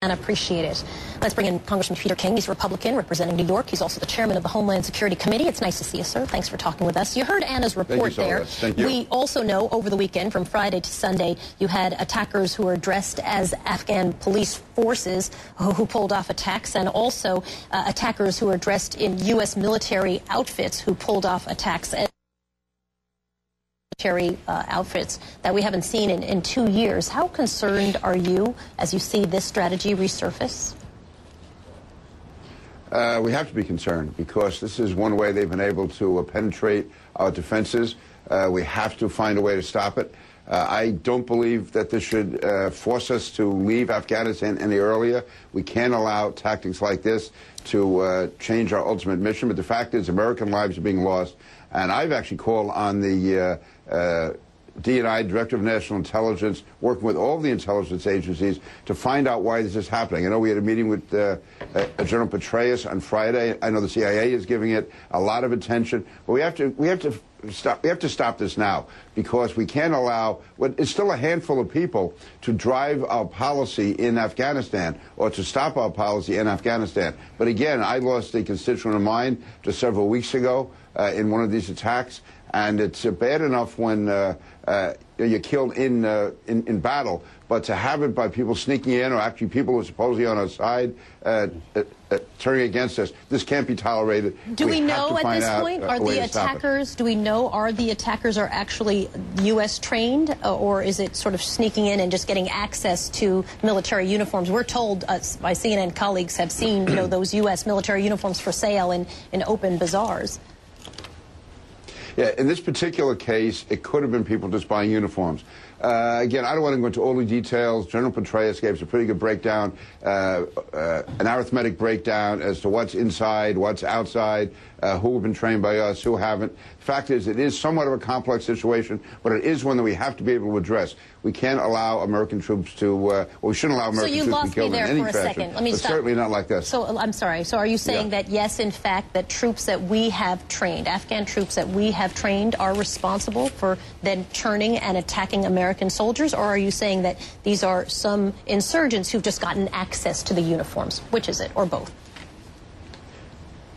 And appreciate it. Let's bring in Congressman Peter King. He's a Republican representing New York. He's also the chairman of the Homeland Security Committee. It's nice to see you, sir. Thanks for talking with us. You heard Anna's report there. Thank you. We also know over the weekend, from Friday to Sunday, you had attackers who were dressed as Afghan police forces who pulled off attacks, and also attackers who were dressed in U.S. military outfits who pulled off attacks. Outfits that we haven't seen in 2 years. How concerned are you as you see this strategy resurface? We have to be concerned because this is one way they've been able to penetrate our defenses. We have to find a way to stop it. I don't believe that this should force us to leave Afghanistan any earlier. We can't allow tactics like this to change our ultimate mission. But the fact is, American lives are being lost. And I've actually called on the D&I, Director of National Intelligence, working with all the intelligence agencies to find out why this is happening. I know we had a meeting with General Petraeus on Friday. I know the CIA is giving it a lot of attention. But we have to stop this now, because we can't allow it's still a handful of people to drive our policy in Afghanistan or to stop our policy in Afghanistan. But again, I lost a constituent of mine just several weeks ago in one of these attacks, and it's bad enough when you're killed in battle, but to have it by people sneaking in, or actually people who are supposedly on our side turning against us, this can't be tolerated. Do we know at this point, are the attackers, do we know, are the attackers are actually U.S. trained, or is it sort of sneaking in and just getting access to military uniforms? We're told, by CNN colleagues have seen, those U.S. military uniforms for sale in open bazaars. Yeah, in this particular case, it could have been people just buying uniforms. Again, I don't want to go into all the details. General Petraeus gave us a pretty good breakdown, an arithmetic breakdown as to what's inside, what's outside, who have been trained by us, who haven't. The fact is, it is somewhat of a complex situation, but it is one that we have to be able to address. We can't allow American troops to, we shouldn't allow American troops to be killed in any fashion. Let me but stop. Certainly not like this. So, I'm sorry. So are you saying that, yes, in fact, that troops that we have trained, Afghan troops that we have trained, are responsible for then turning and attacking American soldiers? Or are you saying that these are some insurgents who've just gotten access to the uniforms? Which is it, or both?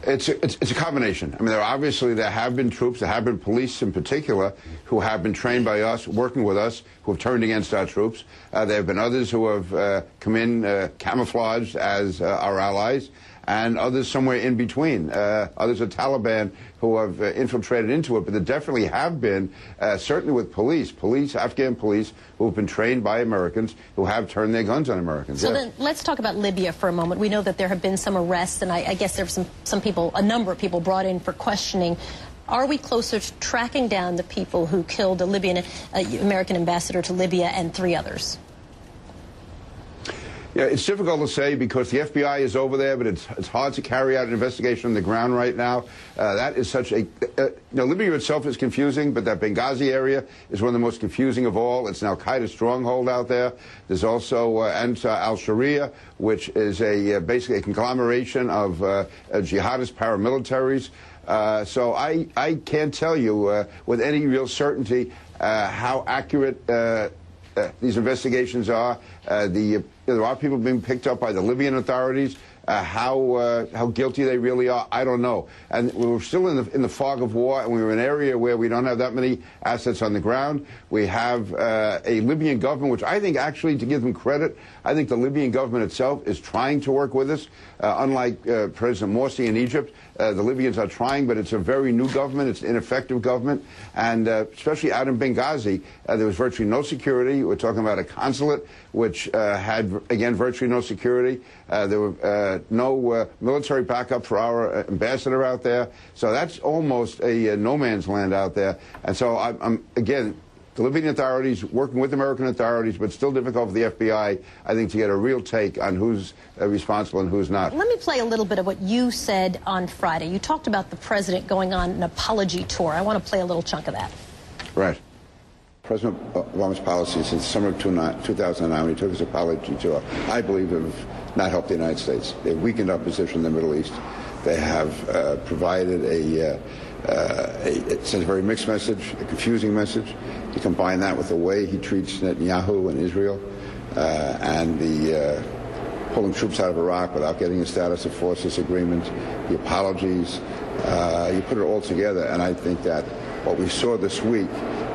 It's a combination. I mean, there have been troops, there have been police in particular, who have been trained by us, working with us, who have turned against our troops. There have been others who have come in camouflaged as our allies, and others somewhere in between. Others are Taliban who have infiltrated into it, but there definitely have been, certainly with police, Afghan police, who have been trained by Americans, who have turned their guns on Americans. So then let's talk about Libya for a moment. We know that there have been some arrests, and I guess there were some people, a number of people brought in for questioning. Are we closer to tracking down the people who killed the Libyan American ambassador to Libya and 3 others? Yeah, it's difficult to say because the FBI is over there, but it's hard to carry out an investigation on the ground right now. That is such a... Libya itself is confusing, but that Benghazi area is one of the most confusing of all. It's an al-Qaeda stronghold out there. There's also Ansar al-Sharia, which is basically a conglomeration of jihadist paramilitaries. So I can't tell you with any real certainty how accurate these investigations are. There are people being picked up by the Libyan authorities. How guilty they really are, I don't know. And we're still in the fog of war, and we're in an area where we don't have that many assets on the ground. We have a Libyan government, which I think actually, to give them credit, I think the Libyan government itself is trying to work with us. Unlike President Morsi in Egypt, the Libyans are trying, but it's a very new government. It's an ineffective government. And especially out in Benghazi, there was virtually no security. We're talking about a consulate, which had, again, virtually no security. There were no military backup for our ambassador out there. So that's almost a no man's land out there. And so I'm again, the Libyan authorities working with American authorities, but still difficult for the FBI, I think, to get a real take on who's responsible and who's not. Let me play a little bit of what you said on Friday. You talked about the president going on an apology tour. I want to play a little chunk of that. Right. President Obama's policy since summer of 2009, when he took his apology tour, I believe have not helped the United States. They've weakened our position in the Middle East. They have provided it sends a very mixed message, a confusing message. You combine that with the way he treats Netanyahu and Israel, and pulling troops out of Iraq without getting a status of forces agreement, the apologies. You put it all together, and I think that what we saw this week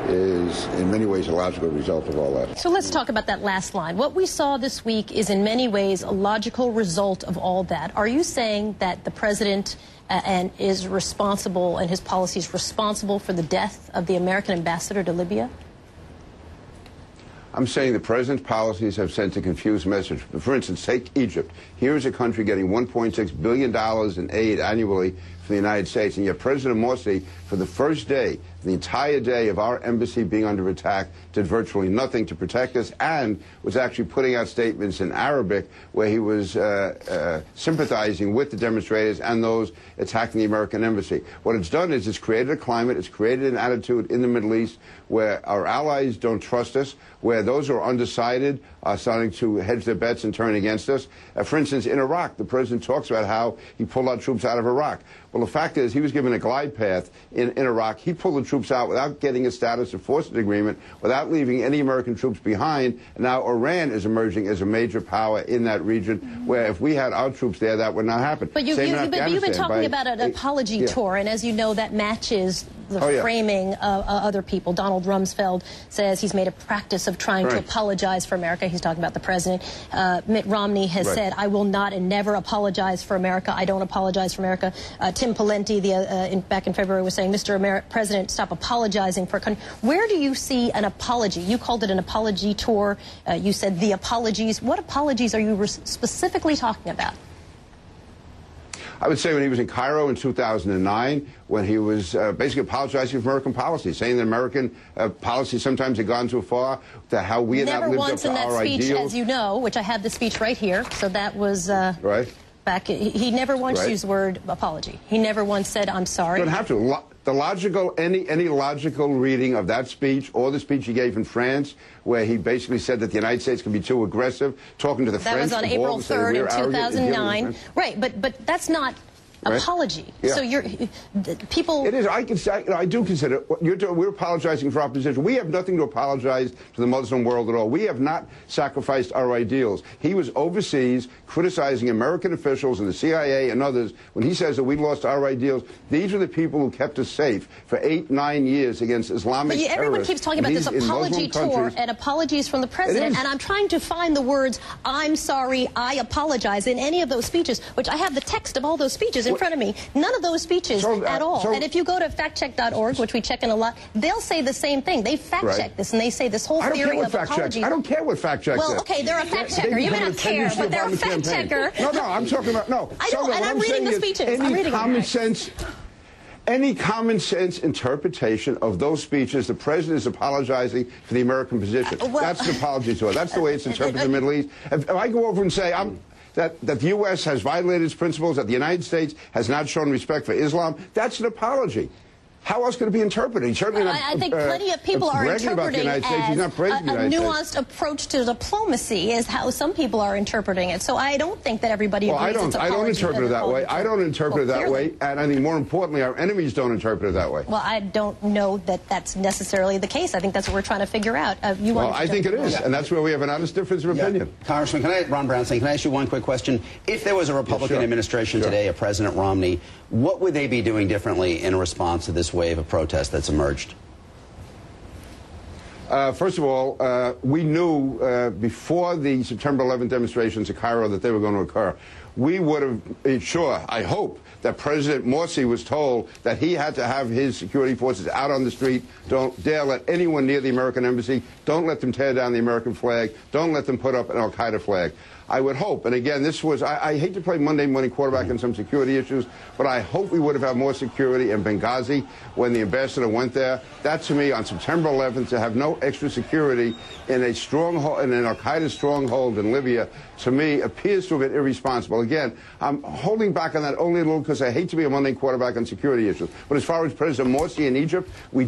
is in many ways a logical result of all that. So let's talk about that last line. What we saw this week is in many ways a logical result of all that. Are you saying that the president and is responsible and his policies responsible for the death of the American ambassador to Libya? I'm saying the president's policies have sent a confused message. For instance, take Egypt. Here is a country getting $1.6 billion in aid annually from the United States, and yet President Morsi, for the first day, the entire day of our embassy being under attack, did virtually nothing to protect us and was actually putting out statements in Arabic where he was sympathizing with the demonstrators and those attacking the American embassy. What it's done is it's created a climate, it's created an attitude in the Middle East where our allies don't trust us, where those who are undecided are starting to hedge their bets and turn against us. For instance, in Iraq, the president talks about how he pulled our troops out of Iraq. Well, the fact is he was given a glide path in Iraq. He pulled the troops out without getting a status of forces agreement, without leaving any American troops behind. And now Iran is emerging as a major power in that region, where if we had our troops there, that would not happen. But you've been talking about an apology tour, and as you know, that matches the framing of other people. Donald Rumsfeld says he's made a practice of trying to apologize for America. He's talking about the president. Mitt Romney has said, I will not and never apologize for America. I don't apologize for America. Tim Pawlenty, back in February, was saying, Mr. President, stop apologizing for a country. Where do you see an apology? You called it an apology tour. You said the apologies. What apologies are you specifically talking about? I would say when he was in Cairo in 2009, when he was basically apologizing for American policy, saying that American policy sometimes had gone too far, that how we had not lived up to our ideals. Never once in that speech, as you know, which I have the speech right here, so that was back. He never once used the word apology. He never once said, I'm sorry. You don't have to. The logical, any logical reading of that speech or the speech he gave in France, where he basically said that the United States can be too aggressive, talking to the French. That was on April 3rd in 2009. Right, but that's not apology. So people. It is. I can say. I do consider. We're apologizing for our position. We have nothing to apologize to the Muslim world at all. We have not sacrificed our ideals. He was overseas criticizing American officials and the CIA and others when he says that we lost our ideals. These are the people who kept us safe for 8, 9 years against Islamic terrorists. But everyone keeps talking about this apology tour and apologies from the president, and I'm trying to find the words "I'm sorry," "I apologize" in any of those speeches, which I have the text of all those speeches in front of me. None of those speeches at all. And if you go to factcheck.org, which we check in a lot, they'll say the same thing. They fact-check this, and they say this whole theory of apology. I don't care what fact-check Well, okay, they're a fact-checker. You may not care, but they're a fact-checker. No, I'm talking about, I know, and I'm reading the speeches. Any common sense interpretation of those speeches, the president is apologizing for the American position. That's an apology to it. That's the way it's interpreted in the Middle East. If I go over and say that the U.S. has violated its principles, that the United States has not shown respect for Islam, that's an apology. How else could it be interpreted? I think plenty of people are interpreting it as a nuanced approach to diplomacy is how some people are interpreting it. So I don't think that everybody agrees it's apology. I don't interpret it that way. I don't interpret it that way. And I think more importantly, our enemies don't interpret it that way. Well, I don't know that that's necessarily the case. I think that's what we're trying to figure out. Well, I think it is. And that's where we have an honest difference of opinion. Congressman, Ron Brownstein, can I ask you one quick question? If there was a Republican administration today, a President Romney, what would they be doing differently in response to this wave of protest that's emerged? First of all, we knew before the September 11th demonstrations in Cairo that they were going to occur. We would have made sure, I hope, that President Morsi was told that he had to have his security forces out on the street. Don't dare let anyone near the American embassy. Don't let them tear down the American flag. Don't let them put up an al-Qaeda flag. I would hope, and again, this was, I hate to play Monday morning quarterback on some security issues, but I hope we would have had more security in Benghazi when the ambassador went there. That, to me, on September 11th, to have no extra security in a stronghold, in an al-Qaeda stronghold in Libya, to me, appears to have been irresponsible. Again, I'm holding back on that only a little because I hate to be a Monday quarterback on security issues. But as far as President Morsi in Egypt, we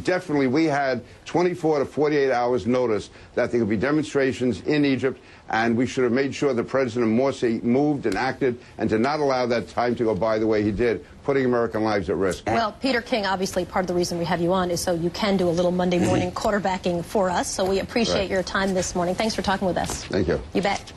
had 24 to 48 hours notice that there could be demonstrations in Egypt, and we should have made sure that President Morsi moved and acted and did not allow that time to go by the way he did, putting American lives at risk. Well, Peter King, obviously part of the reason we have you on is so you can do a little Monday morning quarterbacking for us. So we appreciate your time this morning. Thanks for talking with us. Thank you. You bet.